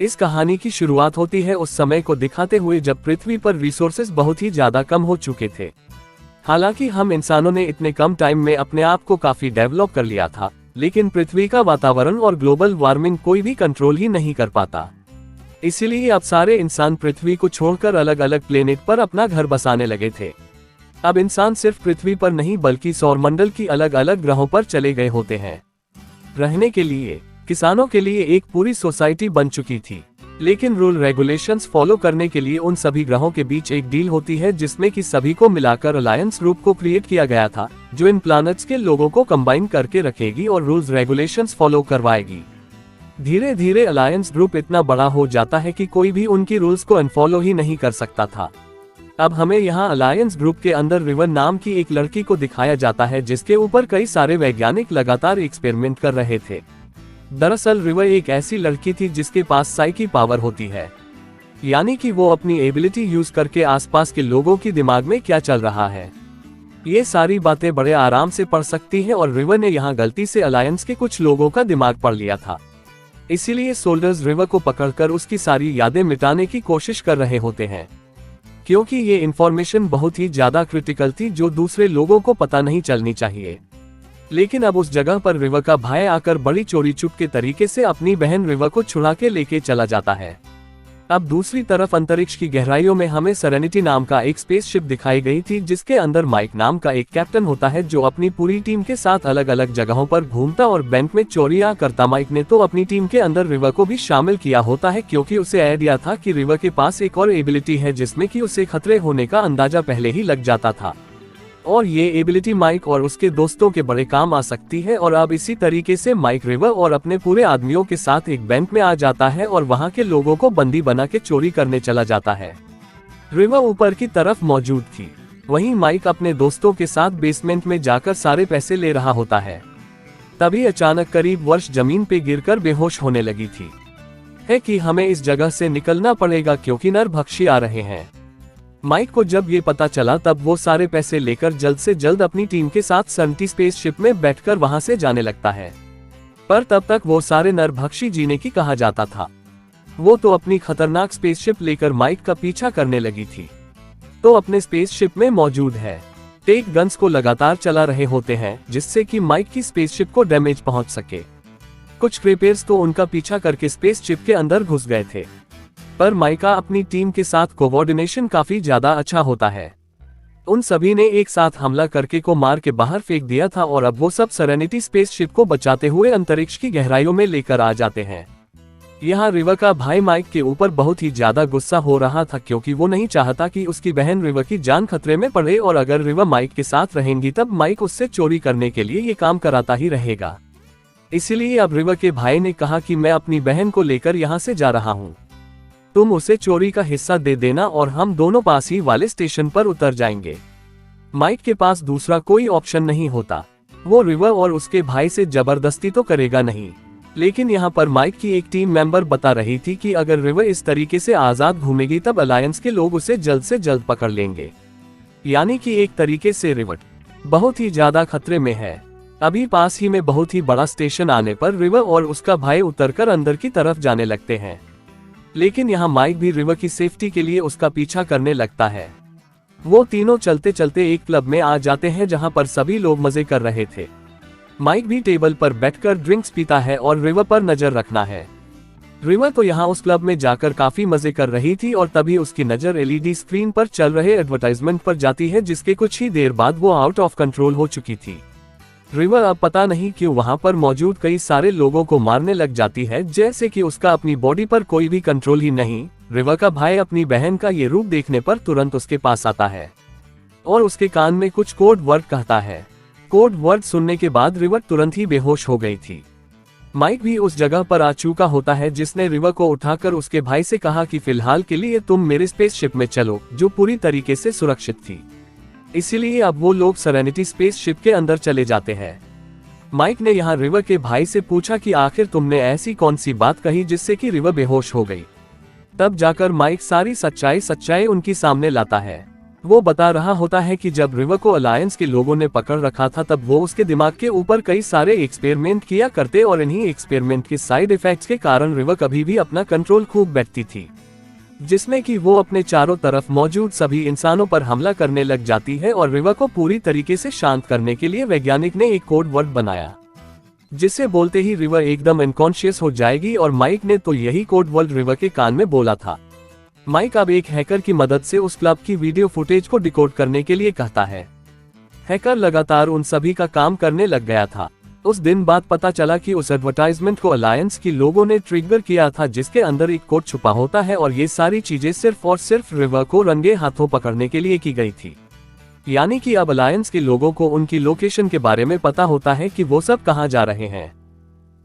इस कहानी की शुरुआत होती है उस समय को दिखाते हुए जब पृथ्वी पर रिसोर्सेज बहुत ही ज्यादा कम हो चुके थे। हालांकि हम इंसानों ने इतने कम टाइम में अपने आप को काफी डेवलप कर लिया था, लेकिन पृथ्वी का वातावरण और ग्लोबल वार्मिंग कोई भी कंट्रोल ही नहीं कर पाता। इसीलिए अब सारे इंसान पृथ्वी को छोड़कर अलग अलग प्लेनेट पर अपना घर बसाने लगे थे। अब इंसान सिर्फ पृथ्वी पर नहीं बल्कि सौरमंडल की अलग अलग ग्रहों पर चले गए होते हैं। रहने के लिए किसानों के लिए एक पूरी सोसाइटी बन चुकी थी, लेकिन रूल रेगुलेशंस फॉलो करने के लिए उन सभी ग्रहों के बीच एक डील होती है जिसमें कि सभी को मिलाकर अलायंस ग्रुप को क्रिएट किया गया था, जो इन प्लैनेट्स के लोगों को कंबाइन करके रखेगी और रूल्स रेगुलेशंस फॉलो करवाएगी। धीरे धीरे अलायंस ग्रुप इतना बड़ा हो जाता है कि कोई भी उनकी रूल्स को अनफॉलो ही नहीं कर सकता था। अब हमें यहाँ अलायंस ग्रुप के अंदर रिवर नाम की एक लड़की को दिखाया जाता है जिसके ऊपर कई सारे वैज्ञानिक लगातार एक्सपेरिमेंट कर रहे थे। दरअसल रिवर एक ऐसी लड़की थी जिसके पास साइकी पावर होती है, यानी कि वो अपनी एबिलिटी यूज करके आसपास के लोगों की दिमाग में क्या चल रहा है ये सारी बातें बड़े आराम से पढ़ सकती है, और रिवर ने यहाँ गलती से अलायंस के कुछ लोगों का दिमाग पढ़ लिया था। इसीलिए सोल्जर्स रिवर को पकड़कर उसकी सारी यादें मिटाने की कोशिश कर रहे होते हैं, क्योंकि ये इंफॉर्मेशन बहुत ही ज्यादा क्रिटिकल थी जो दूसरे लोगों को पता नहीं चलनी चाहिए। लेकिन अब उस जगह पर रिवर का भाई आकर बड़ी चोरी चुप के तरीके से अपनी बहन रिवर को छुड़ा के लेके चला जाता है। अब दूसरी तरफ अंतरिक्ष की गहराइयों में हमें सेरेनिटी नाम का एक स्पेसशिप दिखाई गई थी जिसके अंदर माइक नाम का एक कैप्टन होता है जो अपनी पूरी टीम के साथ अलग अलग जगहों पर घूमता और बैंक में चोरियां करता। माइक ने तो अपनी टीम के अंदर रिवर को भी शामिल किया होता है क्योंकि उसे आइडिया था कि रिवर के पास एक और एबिलिटी है जिसमें कि उसे खतरे होने का अंदाजा पहले ही लग जाता था, और ये एबिलिटी माइक और उसके दोस्तों के बड़े काम आ सकती है। और अब इसी तरीके से माइक रिवर और अपने पूरे आदमियों के साथ एक बैंक में आ जाता है और वहां के लोगों को बंदी बना के चोरी करने चला जाता है। रिवर ऊपर की तरफ मौजूद थी, वहीं माइक अपने दोस्तों के साथ बेसमेंट में जाकर सारे पैसे ले रहा होता है। तभी अचानक करीब वर्ष जमीन पे गिरकर बेहोश होने लगी थी। है कि हमें इस जगह से निकलना पड़ेगा क्योंकि नरभक्षी आ रहे हैं। माइक को जब ये पता चला तब वो सारे पैसे लेकर जल्द से जल्द अपनी टीम के साथ सेरेनिटी स्पेसशिप में बैठकर वहां से जाने लगता है। पर तब तक वो सारे नरभक्षी जीने की कहा जाता था। वो तो अपनी खतरनाक स्पेसशिप लेकर माइक का पीछा करने लगी थी, तो अपने स्पेसशिप में मौजूद है टेक गन्स को लगातार चला रहे होते हैं जिससे कि माइक की स्पेसशिप को डैमेज पहुंच सके। कुछ क्रेपर्स तो उनका पीछा करके स्पेसशिप के अंदर घुस गए थे, पर माइका अपनी टीम के साथ कोऑर्डिनेशन काफी ज्यादा अच्छा होता है। उन सभी ने एक साथ हमला करके को मार के बाहर फेंक दिया था और अब वो सब सेरेनिटी स्पेसशिप को बचाते हुए अंतरिक्ष की गहराइयों में लेकर आ जाते हैं। यहाँ रिवर का भाई माइक के ऊपर बहुत ही ज्यादा गुस्सा हो रहा था क्योंकि वो नहीं चाहता कि उसकी बहन रिवर की जान खतरे में पड़े, और अगर रिवर माइक के साथ रहेंगी तब माइक उससे चोरी करने के लिए ये काम कराता ही रहेगा। इसीलिए अब रिवर के भाई ने कहा कि मैं अपनी बहन को लेकर यहाँ से जा रहा हूँ, तुम उसे चोरी का हिस्सा दे देना और हम दोनों पास ही वाले स्टेशन पर उतर जाएंगे। माइक के पास दूसरा कोई ऑप्शन नहीं होता, वो रिवर और उसके भाई से जबरदस्ती तो करेगा नहीं। लेकिन यहाँ पर माइक की एक टीम मेंबर बता रही थी कि अगर रिवर इस तरीके से आजाद घूमेगी तब अलायंस के लोग उसे जल्द से जल्द पकड़ लेंगे, यानी कि एक तरीके से रिवर बहुत ही ज्यादा खतरे में है। अभी पास ही में बहुत ही बड़ा स्टेशन आने पर रिवर और उसका भाई उतरकर अंदर की तरफ जाने लगते हैं, लेकिन यहाँ माइक भी रिवर की सेफ्टी के लिए उसका पीछा करने लगता है। वो तीनों चलते चलते एक क्लब में आ जाते हैं जहाँ पर सभी लोग मजे कर रहे थे। माइक भी टेबल पर बैठकर ड्रिंक्स पीता है और रिवर पर नजर रखना है। रिवर तो यहाँ उस क्लब में जाकर काफी मजे कर रही थी और तभी उसकी नजर एलईडी स्क्रीन पर चल रहे एडवर्टाइजमेंट पर जाती है जिसके कुछ ही देर बाद वो आउट ऑफ कंट्रोल हो चुकी थी। रिवर अब पता नहीं क्यों वहां पर मौजूद कई सारे लोगों को मारने लग जाती है, जैसे कि उसका अपनी बॉडी पर कोई भी कंट्रोल ही नहीं। रिवर का भाई अपनी बहन का ये रूप देखने पर तुरंत उसके पास आता है और उसके कान में कुछ कोड वर्ड कहता है। कोड वर्ड सुनने के बाद रिवर तुरंत ही बेहोश हो गई थी। माइक भी उस जगह पर आ चुका होता है जिसने रिवर को उठाकर उसके भाई से कहा कि फिलहाल के लिए तुम मेरे स्पेसशिप में चलो, जो पूरी तरीके से सुरक्षित थी। इसीलिए अब वो लोग सेरेनिटी स्पेसशिप के अंदर चले जाते हैं। माइक ने यहाँ रिवर के भाई से पूछा कि आखिर तुमने ऐसी कौन सी बात कही जिससे कि रिवर बेहोश हो गई। तब जाकर माइक सारी सच्चाई उनकी सामने लाता है। वो बता रहा होता है कि जब रिवर को अलायंस के लोगों ने पकड़ रखा था तब वो उसके दिमाग के ऊपर कई सारे एक्सपेरिमेंट किया करते और इन्हीं एक्सपेरिमेंट के साइड इफेक्ट्स के कारण रिवर कभी भी अपना कंट्रोल खूब बैठती थी, जिसमें कि वो अपने चारों तरफ मौजूद सभी इंसानों पर हमला करने लग जाती है। और रिवर को पूरी तरीके से शांत करने के लिए वैज्ञानिक ने एक कोड वर्ड बनाया, जिसे बोलते ही रिवर एकदम अनकॉन्शियस हो जाएगी। और माइक ने तो यही कोड वर्ड रिवर के कान में बोला था। माइक अब एक हैकर की मदद से उस क्लब की वीडियो फुटेज को डिकोड करने के लिए कहता है। हैकर लगातार उन सभी का काम करने लग गया था। उस दिन बाद पता चला कि उस एडवर्टाइजमेंट को अलायंस की लोगों ने ट्रिगर किया था, जिसके अंदर एक कोड छुपा होता है और ये सारी चीजें सिर्फ और सिर्फ रिवर को रंगे हाथों पकड़ने के लिए की गई थी। यानी कि अब अलायंस के लोगों को उनकी लोकेशन के बारे में पता होता है कि वो सब कहाँ जा रहे हैं।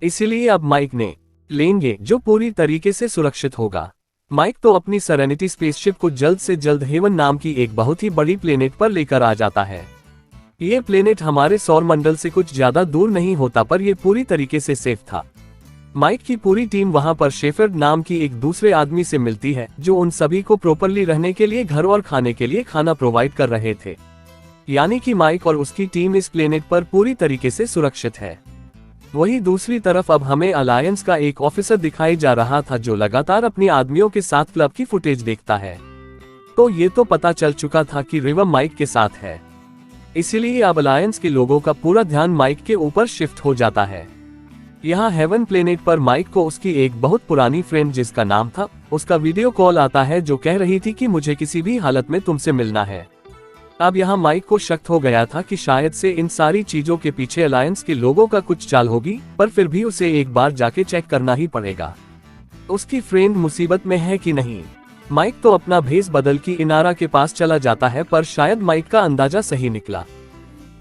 इसीलिए अब माइक ने लेंगे जो पूरी तरीके से सुरक्षित होगा। माइक तो अपनी सेरेनिटी स्पेसशिप को जल्द से जल्द हेवन नाम की एक बहुत ही बड़ी प्लेनेट पर लेकर आ जाता है। ये प्लेनेट हमारे सौर मंडल से कुछ ज्यादा दूर नहीं होता, पर यह पूरी तरीके से सेफ था। माइक की पूरी टीम वहां पर शेफर्ड नाम की एक दूसरे आदमी से मिलती है, जो उन सभी को प्रॉपरली रहने के लिए घर और खाने के लिए खाना प्रोवाइड कर रहे थे। यानी कि माइक और उसकी टीम इस प्लेनेट पर पूरी तरीके से सुरक्षित है। वहीं दूसरी तरफ अब हमें अलायंस का एक ऑफिसर दिखाई जा रहा था, जो लगातार अपनी आदमियों के साथ क्लब की फुटेज देखता है। तो ये तो पता चल चुका था कि रिवर माइक के साथ है, इसीलिए अब अलायंस के लोगों का पूरा ध्यान माइक के ऊपर शिफ्ट हो जाता है। यहाँ हेवन प्लेनेट पर माइक को उसकी एक बहुत पुरानी फ्रेंड जिसका नाम था, उसका वीडियो कॉल आता है, जो कह रही थी कि मुझे किसी भी हालत में तुमसे मिलना है। अब यहाँ माइक को शक हो गया था कि शायद से इन सारी चीजों के पीछे अलायंस के लोगों का कुछ चाल होगी, पर फिर भी उसे एक बार जाके चेक करना ही पड़ेगा, उसकी फ्रेंड मुसीबत में है कि नहीं। माइक तो अपना भेस बदल की इनारा के पास चला जाता है, पर शायद माइक का अंदाजा सही निकला।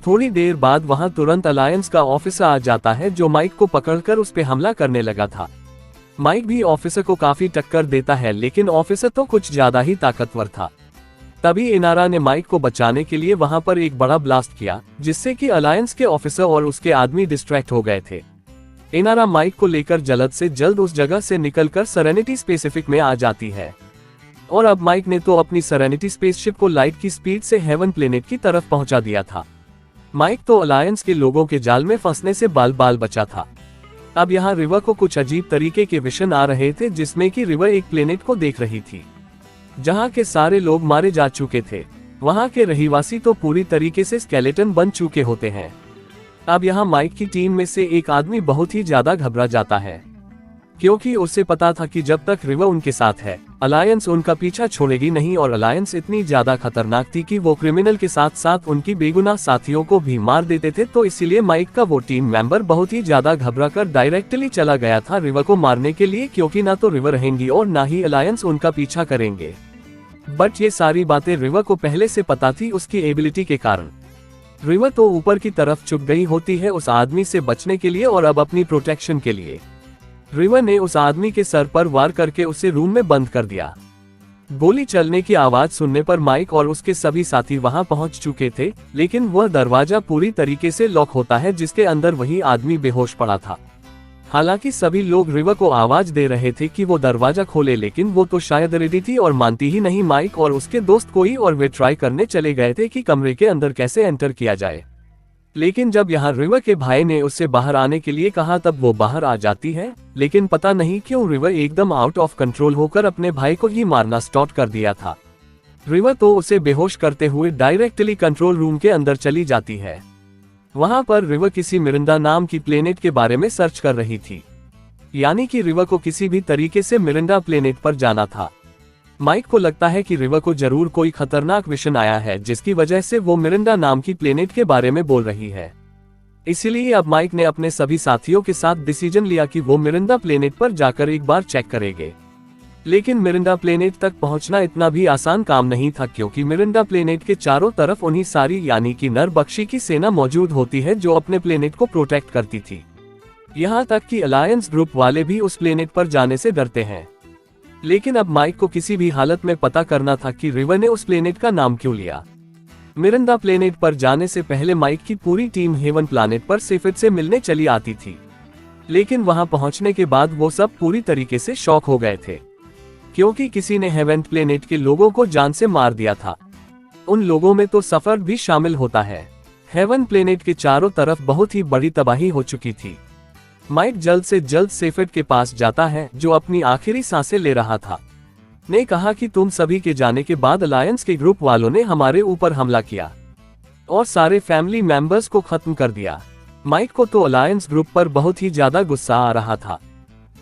थोड़ी देर बाद वहां तुरंत अलायंस का ऑफिसर आ जाता है, जो माइक को पकड़कर उस पे हमला करने लगा था। माइक भी ऑफिसर को काफी टक्कर देता है, लेकिन ऑफिसर तो कुछ ज्यादा ही ताकतवर था। तभी इनारा ने माइक को बचाने के लिए वहां पर एक बड़ा ब्लास्ट किया, जिससे कि अलायंस के ऑफिसर और उसके आदमी डिस्ट्रैक्ट हो गए थे। इनारा माइक को लेकर जल्द से जल्द उस जगह से निकलकर सेरेनिटी स्पेसिफिक में आ जाती है। और अब माइक ने तो अपनी सेरेनिटी स्पेसशिप को लाइट की स्पीड से हेवन प्लेनेट की तरफ पहुंचा दिया था। माइक तो अलायंस के लोगों के जाल में फंसने से बाल बाल बचा था। अब यहाँ रिवर को कुछ अजीब तरीके के विजन आ रहे थे, जिसमें कि रिवर एक प्लेनेट को देख रही थी जहाँ के सारे लोग मारे जा चुके थे। वहाँ के रहीवासी तो पूरी तरीके से स्केलेटन बन चुके होते हैं। अब यहाँ माइक की टीम में से एक आदमी बहुत ही ज्यादा घबरा जाता है, क्योंकि उसे पता था कि जब तक रिवर उनके साथ है अलायंस उनका पीछा छोड़ेगी नहीं। और अलायंस इतनी ज्यादा खतरनाक थी कि वो क्रिमिनल के साथ साथ उनकी बेगुनाह साथियों को भी मार देते थे। तो इसीलिए माइक का वो टीम मेंबर बहुत ही ज्यादा घबराकर डायरेक्टली चला गया था रिवर को मारने के लिए, क्योंकि ना तो रिवर रहेंगी और ना ही अलायंस उनका पीछा करेंगे। बट ये सारी बातें रिवर को पहले से पता थी उसकी एबिलिटी के कारण। रिवर तो ऊपर की तरफ चुप गई होती है उस आदमी से बचने के लिए और अब अपनी प्रोटेक्शन के लिए। रिवर ने उस आदमी के सर पर वार करके उसे रूम में बंद कर दिया। गोली चलने की आवाज सुनने पर माइक और उसके सभी साथी वहां पहुंच चुके थे, लेकिन वह दरवाजा पूरी तरीके से लॉक होता है, जिसके अंदर वही आदमी बेहोश पड़ा था। हालांकि सभी लोग रिवर को आवाज दे रहे थे कि वो दरवाजा खोले, लेकिन वो तो शायद रेडी थी और मानती ही नहीं। माइक और उसके दोस्त कोई और वे ट्राई करने चले गए थे कि कमरे के अंदर कैसे एंटर किया जाए, लेकिन जब यहाँ रिवर के भाई ने उससे बाहर आने के लिए कहा तब वो बाहर आ जाती है। लेकिन पता नहीं क्यों रिवर एकदम आउट ऑफ कंट्रोल होकर अपने भाई को ही मारना स्टार्ट कर दिया था। रिवर तो उसे बेहोश करते हुए डायरेक्टली कंट्रोल रूम के अंदर चली जाती है। वहां पर रिवर किसी मिरिंडा नाम की प्लेनेट के बारे में सर्च कर रही थी, यानी कि रिवर को किसी भी तरीके से मिरिंडा प्लेनेट पर जाना था। माइक को लगता है कि रिवर को जरूर कोई खतरनाक विजन आया है, जिसकी वजह से वो मिरिंडा नाम की प्लेनेट के बारे में बोल रही है। इसीलिए अब माइक ने अपने सभी साथियों के साथ डिसीजन लिया कि वो मिरिंडा प्लेनेट पर जाकर एक बार चेक करेंगे। लेकिन मिरिंडा प्लेनेट तक पहुंचना इतना भी आसान काम नहीं था, क्योंकि मिरिंडा प्लेनेट के चारों तरफ उन्हीं सारी यानी कि नर बख्शी की सेना मौजूद होती है, जो अपने प्लेनेट को प्रोटेक्ट करती थी। यहाँ तक कि अलायंस ग्रुप वाले भी उस प्लेनेट पर जाने से डरते हैं। लेकिन अब माइक को किसी भी हालत में पता करना था कि रिवर ने उस प्लेनेट का नाम क्यों लिया। मिरिंडा प्लेनेट पर जाने से पहले माइक की पूरी टीम हेवन प्लैनेट पर सेफिड से मिलने चली आती थी, लेकिन वहां पहुंचने के बाद वो सब पूरी तरीके से शॉक हो गए थे, क्योंकि किसी ने हेवन प्लेनेट के लोगों को जान से मार दिया था। उन लोगों में तो सफर भी शामिल होता है। हेवन प्लेनेट के चारों तरफ बहुत ही बड़ी तबाही हो चुकी थी। माइक जल्द से जल्द सेफेड के पास जाता है, जो अपनी आखिरी सांसें ले रहा था। ने कहा कि तुम सभी के जाने के बाद अलायंस के ग्रुप वालों ने हमारे ऊपर हमला किया और सारे फैमिली मेंबर्स को खत्म कर दिया। माइक को तो अलायंस ग्रुप पर बहुत ही ज्यादा गुस्सा आ रहा था।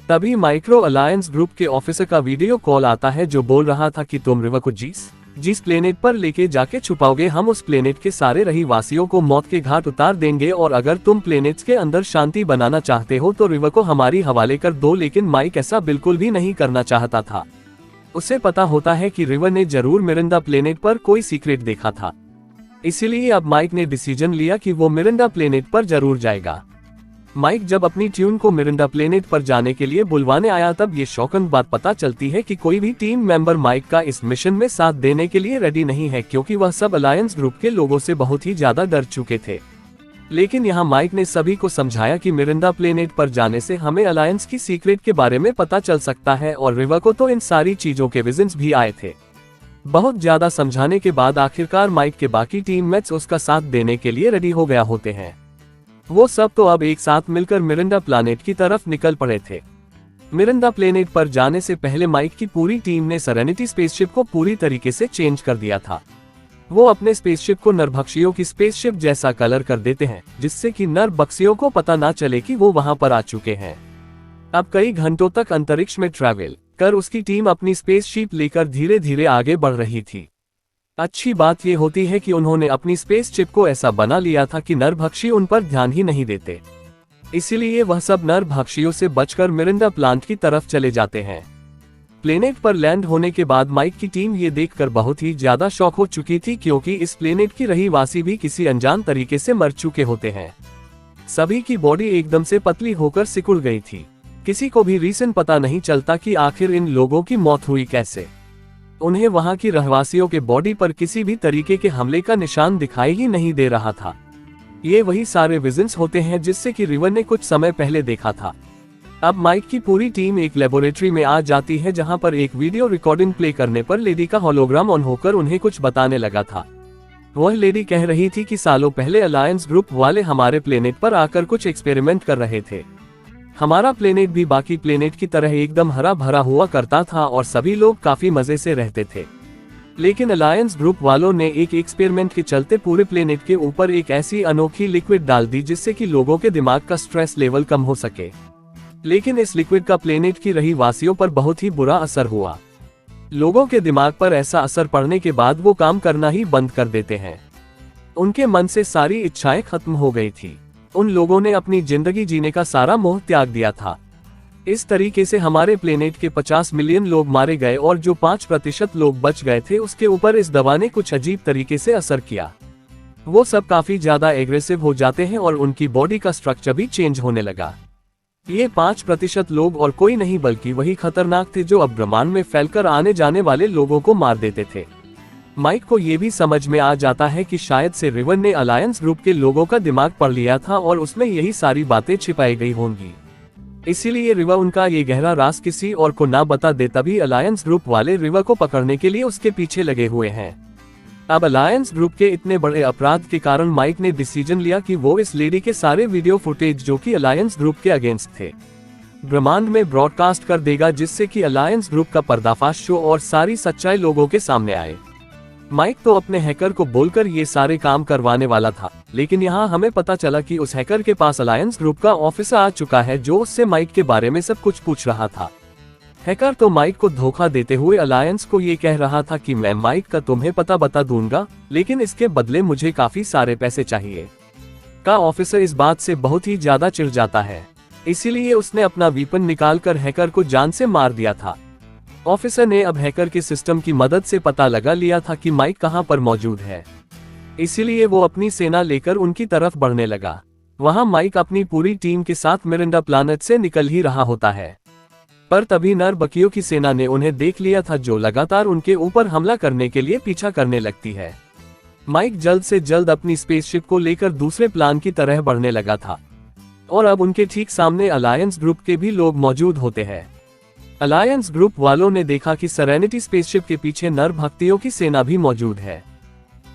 तभी माइक्रो अलायंस ग्रुप के ऑफिसर का वीडियो कॉल आता है, जो बोल रहा था कि तुम रिवर को जिस प्लेनेट पर लेके जाके छुपाओगे, हम उस प्लेनेट के सारे रहीवासियों को मौत के घाट उतार देंगे, और अगर तुम प्लेनेट्स के अंदर शांति बनाना चाहते हो तो रिवर को हमारी हवाले कर दो। लेकिन माइक ऐसा बिल्कुल भी नहीं करना चाहता था। उसे पता होता है कि रिवर ने जरूर मिरिंडा प्लेनेट पर कोई सीक्रेट देखा था, इसीलिए अब माइक ने डिसीजन लिया कि वो मिरिंडा प्लेनेट पर जरूर जाएगा। माइक जब अपनी ट्यून को मिरिंडा प्लेनेट पर जाने के लिए बुलवाने आया, तब ये शॉकिंग बात पता चलती है कि कोई भी टीम मेंबर माइक का इस मिशन में साथ देने के लिए रेडी नहीं है, क्योंकि वह सब अलायंस ग्रुप के लोगों से बहुत ही ज्यादा डर चुके थे। लेकिन यहाँ माइक ने सभी को समझाया कि मिरिंडा प्लेनेट पर जाने से हमें अलायंस की सीक्रेट के बारे में पता चल सकता है, और रिवर को तो इन सारी चीजों के विजन्स भी आए थे। बहुत ज्यादा समझाने के बाद आखिरकार माइक के बाकी टीममेट्स उसका साथ देने के लिए रेडी हो गया होते हैं। वो सब तो अब एक साथ मिलकर मिरिंडा प्लेनेट की तरफ निकल पड़े थे। मिरिंडा प्लेनेट पर जाने से पहले माइक की पूरी टीम ने सेरेनिटी स्पेसशिप को पूरी तरीके से चेंज कर दिया था। वो अपने स्पेसशिप को नरभक्षियों की स्पेसशिप जैसा कलर कर देते हैं, जिससे कि नरभक्षियों को पता ना चले कि वो वहां पर आ चुके हैं। अब कई घंटों तक अंतरिक्ष में ट्रैवल कर उसकी टीम अपनी स्पेसशिप लेकर धीरे धीरे आगे बढ़ रही थी। अच्छी बात यह होती है कि उन्होंने अपनी स्पेसशिप को ऐसा बना लिया था कि नरभक्षी उन पर ध्यान ही नहीं देते, इसीलिए वह सब नरभक्षियों से बचकर मिरिंडा प्लांट की तरफ चले जाते हैं। प्लेनेट पर लैंड होने के बाद माइक की टीम ये देखकर बहुत ही ज्यादा शॉक हो चुकी थी, क्योंकि इस प्लेनेट की रहीवासी भी किसी अनजान तरीके से मर चुके होते हैं। सभी की बॉडी एकदम से पतली होकर सिकुड़ गई थी। किसी को भी रीजन पता नहीं चलता कि आखिर इन लोगों की मौत हुई कैसे। उन्हें वहां की रहवासियों के बॉडी पर किसी भी तरीके के हमले का निशान दिखाई ही नहीं दे रहा था। ये वही सारे विजन्स होते हैं जिससे कि रिवर ने कुछ समय पहले देखा था। अब माइक की पूरी टीम एक लेबोरेटरी में आ जाती है, जहां पर एक वीडियो रिकॉर्डिंग प्ले करने पर लेडी का होलोग्राम ऑन होकर उन्हें कुछ बताने लगा था। वह लेडी कह रही थी कि सालों पहले अलायंस ग्रुप वाले हमारे प्लेनेट पर आकर कुछ एक्सपेरिमेंट कर रहे थे। हमारा प्लेनेट भी बाकी प्लेनेट की तरह एकदम हरा भरा हुआ करता था और सभी लोग काफी मजे से रहते थे। लेकिन अलायंस ग्रुप वालों ने एक एक्सपेरिमेंट के चलते पूरे प्लेनेट के ऊपर एक ऐसी अनोखी लिक्विड डाल दी, जिससे कि लोगों के दिमाग का स्ट्रेस लेवल कम हो सके। लेकिन इस लिक्विड का प्लेनेट की रहीवासियों पर बहुत ही बुरा असर हुआ। लोगों के दिमाग पर ऐसा असर पड़ने के बाद वो काम करना ही बंद कर देते हैं। उनके मन से सारी इच्छाएं खत्म हो गई थी। उन लोगों ने अपनी जिंदगी जीने का सारा मोह त्याग दिया था। इस तरीके से हमारे प्लेनेट के 50 मिलियन लोग मारे गए, और जो 5% लोग बच गए थे उसके ऊपर इस दवा ने कुछ अजीब तरीके से असर किया। वो सब काफी ज्यादा एग्रेसिव हो जाते हैं और उनकी बॉडी का स्ट्रक्चर भी चेंज होने लगा। ये 5% लोग और कोई नहीं बल्कि वही खतरनाक थे जो अब ब्रह्मांड में फैलकर आने जाने वाले लोगों को मार देते थे। माइक को ये भी समझ में आ जाता है कि शायद से रिवर ने अलायंस ग्रुप के लोगों का दिमाग पढ़ लिया था और उसमें यही सारी बातें छिपाई गई होंगी। इसीलिए रिवर उनका ये गहरा राज किसी और को ना बता दे, तभी अलायंस ग्रुप वाले रिवर को पकड़ने के लिए उसके पीछे लगे हुए हैं। अब अलायंस ग्रुप के इतने बड़े अपराध के कारण माइक ने डिसीजन लिया कि वो इस लेडी के सारे वीडियो फुटेज जो कि अलायंस ग्रुप के अगेंस्ट थे ब्रह्मांड में ब्रॉडकास्ट कर देगा, जिससे कि अलायंस ग्रुप का पर्दाफाश हो और सारी सच्चाई लोगों के सामने आए। माइक तो अपने हैकर को बोलकर ये सारे काम करवाने वाला था, लेकिन यहाँ हमें पता चला कि उस हैकर के पास अलायंस ग्रुप का ऑफिसर आ चुका है, जो उससे माइक के बारे में सब कुछ पूछ रहा था। हैकर तो माइक को धोखा देते हुए अलायंस को ये कह रहा था कि मैं माइक का तुम्हें पता बता दूंगा, लेकिन इसके बदले मुझे काफी सारे पैसे चाहिए। का ऑफिसर इस बात से बहुत ही ज्यादा चिढ़ जाता है, इसीलिए उसने अपना वीपन निकालकर हैकर को जान से मार दिया था। ऑफिसर ने अब हैकर के सिस्टम की मदद से पता लगा लिया था कि माइक कहां पर मौजूद है, इसीलिए वो अपनी सेना लेकर उनकी तरफ बढ़ने लगा। वहां माइक अपनी पूरी टीम के साथ मिरिंडा प्लानट से निकल ही रहा होता है, पर तभी नरबकियों की सेना ने उन्हें देख लिया था, जो लगातार उनके ऊपर हमला करने के लिए पीछा करने लगती है। माइक जल्द से जल्द अपनी स्पेसशिप को लेकर दूसरे प्लान की तरह बढ़ने लगा था, और अब उनके ठीक सामने अलायंस ग्रुप के भी लोग मौजूद होते हैं। अलायंस ग्रुप वालों ने देखा कि सेरेनिटी स्पेसशिप के पीछे नरभक्षियों की सेना भी मौजूद है।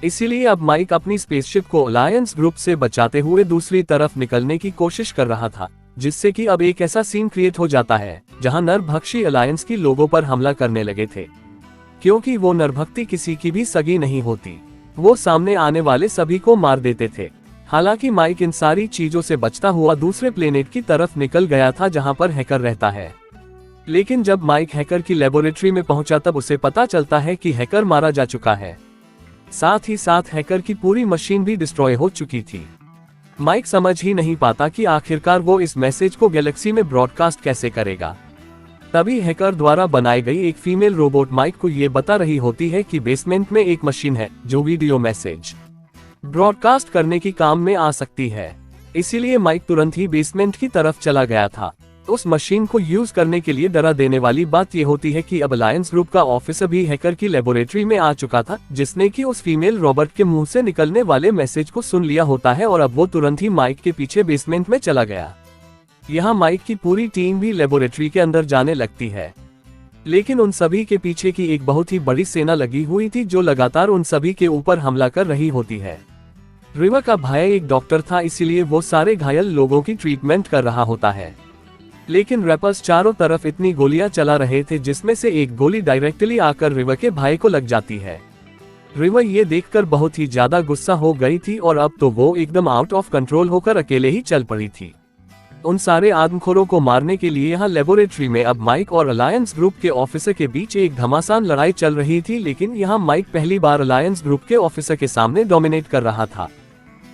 इसीलिए अब माइक अपनी स्पेसशिप को अलायंस ग्रुप से बचाते हुए दूसरी तरफ निकलने की कोशिश कर रहा था, जिससे कि अब एक ऐसा सीन क्रिएट हो जाता है जहां नरभक्षी अलायंस की लोगों पर हमला करने लगे थे। क्योंकि वो नरभक्ति किसी की भी सगी नहीं होती, वो सामने आने वाले सभी को मार देते थे। हालांकि माइक इन सारी चीजों से बचता हुआ दूसरे प्लेनेट की तरफ निकल गया था जहां पर हैकर रहता है। लेकिन जब माइक हैकर की लेबोरेटरी में पहुंचा तब उसे पता चलता है कि हैकर मारा जा चुका है। साथ ही साथ हैकर की पूरी मशीन भी डिस्ट्रॉय हो चुकी थी। माइक समझ ही नहीं पाता कि आखिरकार वो इस मैसेज को गैलेक्सी में ब्रॉडकास्ट कैसे करेगा। तभी हैकर द्वारा बनाई गई एक फीमेल रोबोट माइक को ये बता रही होती है कि बेसमेंट में एक मशीन है जो वीडियो मैसेज ब्रॉडकास्ट करने की काम में आ सकती है। इसीलिए माइक तुरंत ही बेसमेंट की तरफ चला गया था। उस मशीन को यूज करने के लिए डरा देने वाली बात यह होती है कि अब अलायंस ग्रुप का ऑफिसर भी हैकर की लेबोरेटरी में आ चुका था, जिसने कि उस फीमेल रोबोट के मुंह से निकलने वाले मैसेज को सुन लिया होता है और अब वो तुरंत ही माइक के पीछे बेसमेंट में चला गया। यहाँ माइक की पूरी टीम भी लेबोरेटरी के अंदर जाने लगती है, लेकिन उन सभी के पीछे की एक बहुत ही बड़ी सेना लगी हुई थी जो लगातार उन सभी के ऊपर हमला कर रही होती है। रिवा का भाई एक डॉक्टर था, इसीलिए वो सारे घायल लोगों की ट्रीटमेंट कर रहा होता है। लेकिन रैपर्स चारों तरफ इतनी गोलियां चला रहे थे जिसमें से एक गोली डायरेक्टली आकर रिवा के भाई को लग जाती है। रिवा ये देखकर बहुत ही ज्यादा गुस्सा हो गई थी और अब तो वो एकदम आउट ऑफ कंट्रोल होकर अकेले ही चल पड़ी थी। उन सारे आदमखोरों को मारने के लिए यहाँ लेबोरेटरी में अब माइक और अलायंस ग्रुप के ऑफिसर के बीच एक घमासान लड़ाई चल रही थी, लेकिन यहाँ माइक पहली बार अलायंस ग्रुप के ऑफिसर के सामने डोमिनेट कर रहा था।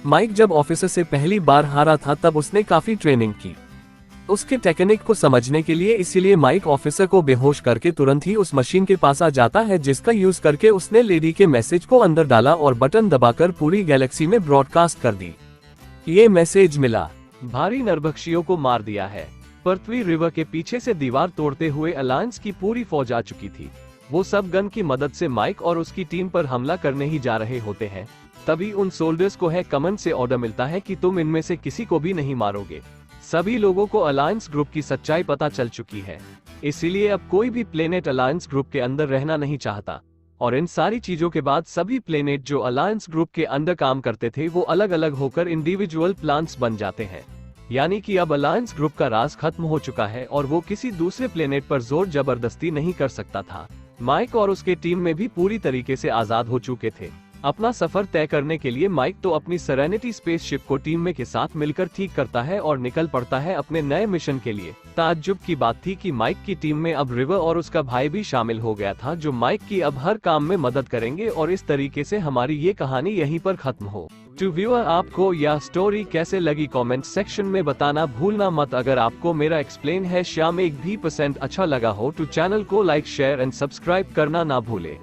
माइक जब ऑफिसर से पहली बार हारा था तब उसने काफी ट्रेनिंग की उसके टेक्निक को समझने के लिए, इसीलिए माइक ऑफिसर को बेहोश करके तुरंत ही उस मशीन के पास आ जाता है जिसका यूज करके उसने लेडी के मैसेज को अंदर डाला और बटन दबाकर पूरी गैलेक्सी में ब्रॉडकास्ट कर दी। ये मैसेज मिला, भारी नरभक्षियों को मार दिया है। पृथ्वी रिवर के पीछे से दीवार तोड़ते हुए अलायंस की पूरी फौज आ चुकी थी। वो सब गन की मदद से माइक और उसकी टीम पर हमला करने ही जा रहे होते हैं। तभी उन सोल्जर्स को है कमांड से ऑर्डर मिलता है कि तुम इनमें से किसी को भी नहीं मारोगे। सभी लोगों को अलायंस ग्रुप की सच्चाई पता चल चुकी है, इसीलिए अब कोई भी प्लेनेट अलायंस ग्रुप के अंदर रहना नहीं चाहता। और इन सारी चीजों के बाद सभी प्लेनेट जो अलायंस ग्रुप के अंदर काम करते थे वो अलग अलग होकर इंडिविजुअल प्लान्स बन जाते हैं। यानी कि अब अलायंस ग्रुप का राज खत्म हो चुका है और वो किसी दूसरे प्लेनेट पर जोर जबरदस्ती नहीं कर सकता था। माइक और उसके टीम में भी पूरी तरीके से आजाद हो चुके थे। अपना सफर तय करने के लिए माइक तो अपनी सेरेनिटी स्पेसशिप को टीम में के साथ मिलकर ठीक करता है और निकल पड़ता है अपने नए मिशन के लिए। ताज्जुब की बात थी कि माइक की टीम में अब रिवर और उसका भाई भी शामिल हो गया था, जो माइक की अब हर काम में मदद करेंगे और इस तरीके से हमारी ये कहानी यहीं पर खत्म हो। टू व्यूअर, आपको यह स्टोरी कैसे लगी कमेंट सेक्शन में बताना भूलना मत। अगर आपको मेरा एक्सप्लेन है शाम 1% अच्छा लगा हो तो चैनल को लाइक शेयर एंड सब्सक्राइब करना ना भूले।